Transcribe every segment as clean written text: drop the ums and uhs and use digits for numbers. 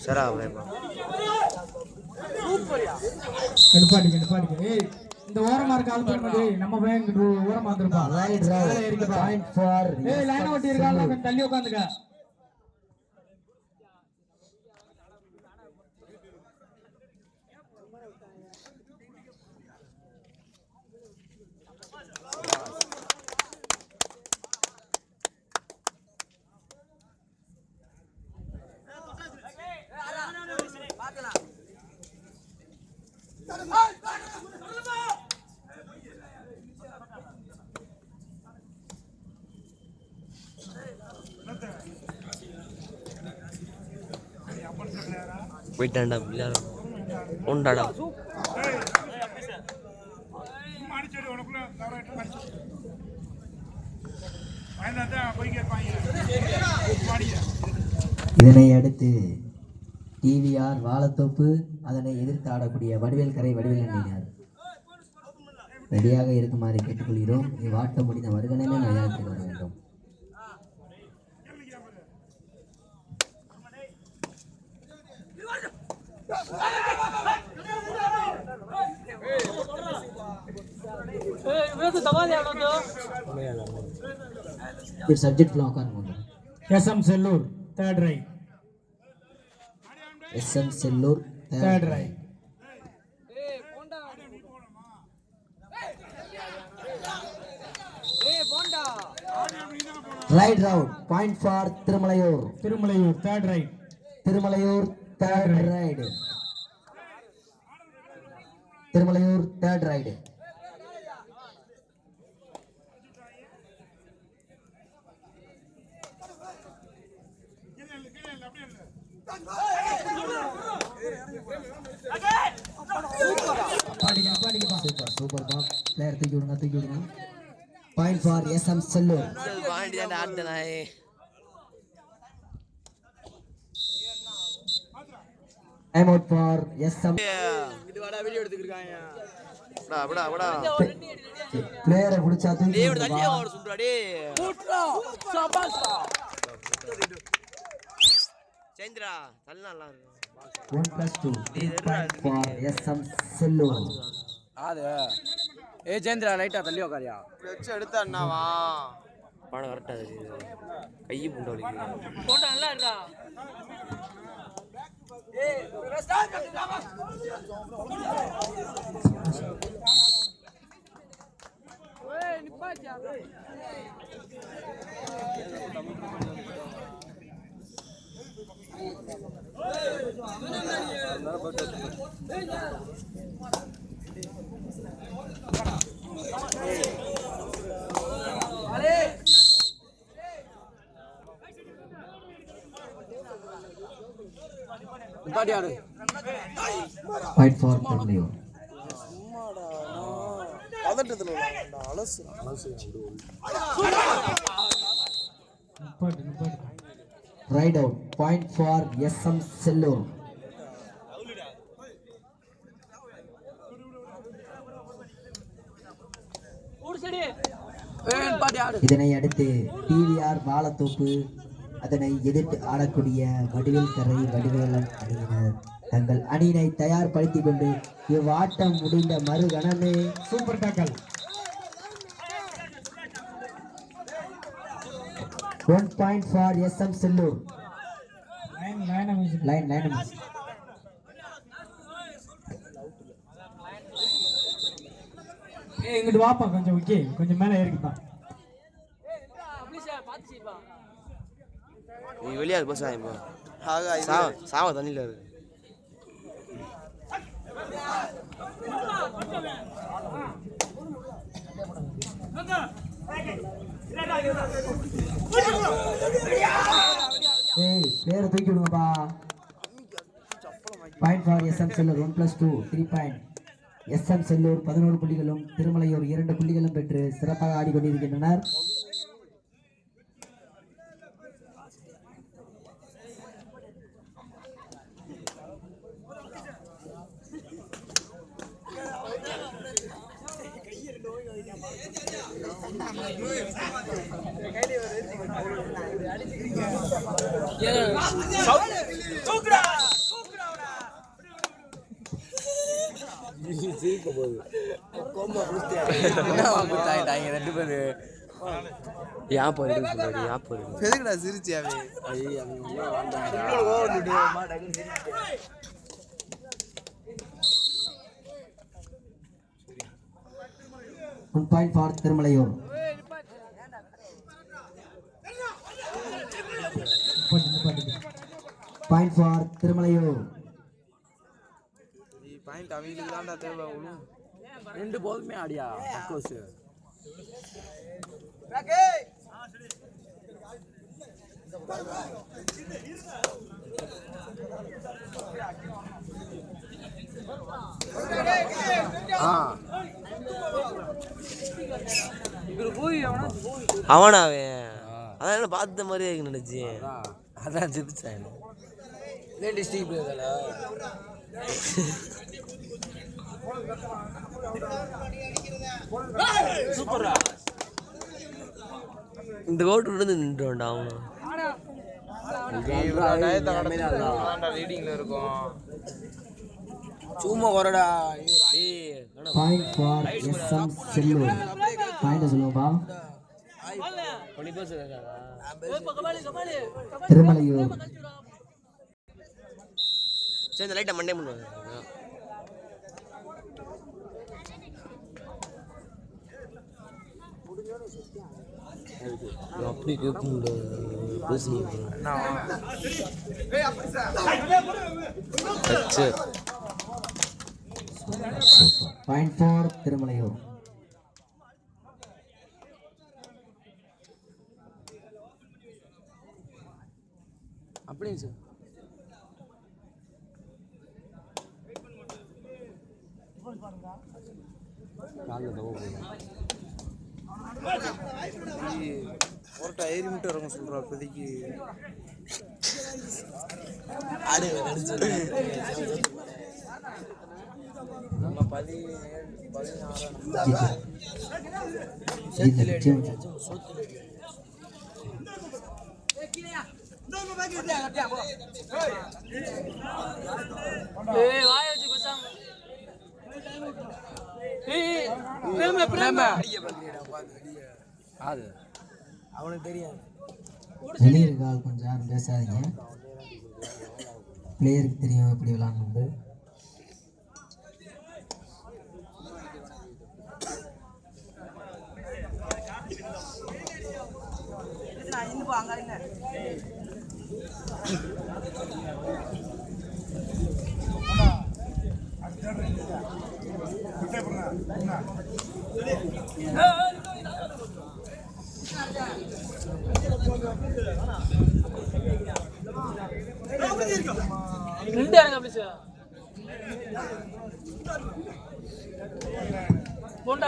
சரா எடுப்பாடிக்க இந்த ஓரமா இருக்க ஆள் பண்ணி நம்ம பையன் ஓரமா வந்துருப்பான். லைன் ஓட்டி இருக்காங்க, கொஞ்சம் தள்ளி உட்காந்துக்க. போயிட்டான்டா உண்டாடா இதனை அடுத்து டிவிஆர் வாழத்தோப்பு அதனை எதிர்த்து ஆடக்கூடிய வடிவேல் கரை வடிவேல் அணியினர் ரெடியாக இருக்குமாறு கேட்டுக்கொள்கிறோம். இவ்வாட்டம் முடிந்த மறுகணமே மைதானத்தில் வர வேண்டும். Subject block SM Sellur third right. SM Sellur third right. Right round point for Thirumalaiyur. Thirumalaiyur third right. Thirumalaiyur third right. Thirumalaiyur third right. Super ball player தூக்கி விடுங்க. Point for SM Sellur. Time out for SM. Video எடுத்துக்கிருக்காங்க பிளேயரை பிடிச்சா தூக்கி சேந்திரா தள்ளலாம் 1+2 point for SM செல்லூர். சேந்திரா லைட்டா தள்ளி உட்காரியா எடுத்தா என்னவா படம் கரெக்டா கையை புண்டை வலிக்குது போட்டோ நல்லா இருக்கா. Point for திருமலையூர். Right out. Point for SM Sellur. இதனை அடுத்து டிவிஆர் வாழத்தோப்பு அதனை எதிர்த்து ஆடக்கூடிய வடிவேல் கரை வடிவேலன் அணியினர் தங்கள் அணியினை தயார்படுத்திக் கொண்டு இவ்வாட்டம் முடிந்த மறுகணமே super tackle. 1 point for SM Sellur. Line இங்கிட்டு வாப்பா கொஞ்சம். ஓகே கொஞ்சம் மேல ஏறிப்பா. நீ வெளியா பஸ் ஆயிப்பா சாவ தண்ணில இருக்கு. பிளேயரை தூக்கி விடுங்கப்பா. Point for SM Sellur 1+2 3 point. SM Sellur 11 புள்ளிகளும் திருமலையூர் 2 புள்ளிகளும் பெற்று சிறப்பாக ஆடிக்கொண்டிருக்கின்றனர். ரெண்டு பேரு ஏன் போயிடு ஏன் போயிடு எதுக்குடா சிரிச்சியாவே One point for Tirumalaiyur. Point for Tirumalaiyur. Point அவங்களுக்கு தான்டா தேவை ரெண்டு பாலுமே ஆடியா அக்கோஸ் அவனாவே அதான் பார்த்த மாதிரியே நினைச்சு அதான் ஜெபிச்சேன் சூப்பரா இந்த கோட்டு விழுந்து நின்றுடா அவனும் லீடிங்ல இருக்கும் சும்மா வரடா Point for SM Sellur. Point சொல்லுப்பா. Tirumalaiyur. சரி லைட்டா மண்டே பண்ணுவாங்க அப்படி கேட்கும் Point for Tirumalaiyur. அப்படியே சார் ஒரு டயரி மட்டும் இறங்க சொல்றா இப்போதைக்கு நம்ம 16 அவனுக்கு தெரியாது வெளியே இருக்கால் கொஞ்சம் யாரும் பேசாதீங்க பிளேயருக்கு தெரியும் எப்படி விளாட்ணுண்டு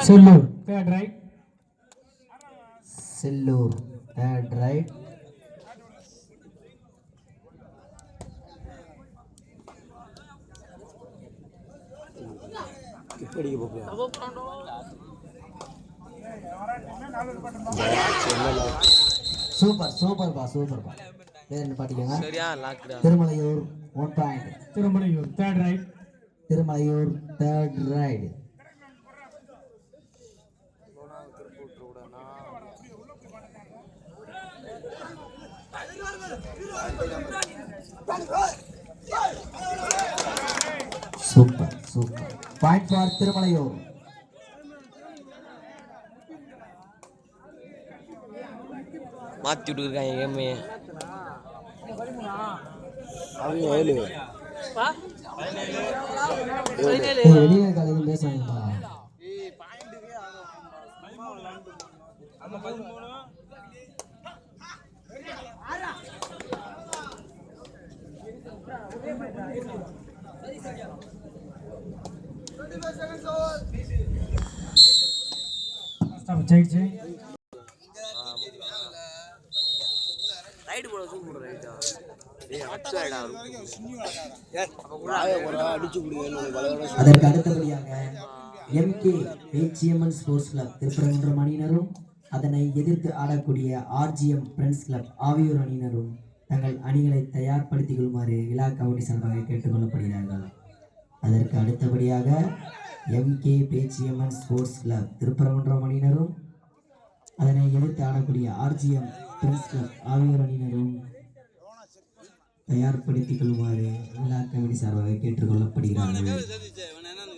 Sellur, third right. Sellur, third right. Super, super ba, super ba. Then patikanga. Tirumalaiyur, 1 point. Tirumalaiyur, third right. Tirumalaiyur, third right. Super, super. Point for Tirumalaiyur. மாத்தி விட்டுருக்காங்க கேமே வெளியே காலையில் பேசுவாங்கப்பா ரைட் போட சூப்பர் ரைட்டா டேய் அச்சடா அதற்கு அடுத்தபடியாக MK HMN sports club Thiruparankundram அணியினரும் அதனை எதிர்த்து ஆடக்கூடிய ஆர்ஜிஎம் ஃப்ரெண்ட்ஸ் கிளப் ஆவியூர் அணியினரும் தங்கள் அணிகளை தயார்படுத்திக் கொள்ளுமாறு விழா கமிட்டி சார்பாக கேட்டுக்கொள்ளப்படுகிறார்கள். அதற்கு அடுத்தபடியாக MK Pechiyamman sports club Thiruparankundram அணியினரும் அதனை எதிர்த்து ஆடக்கூடிய ஆர்ஜிஎம் ஃப்ரெண்ட்ஸ் கிளப் ஆவியூர் அணியினரும் தயார்படுத்திக் கொள்ளுமாறு விழா கமிட்டி சார்பாக கேட்டுக்கொள்ளப்படுகிறார்கள்.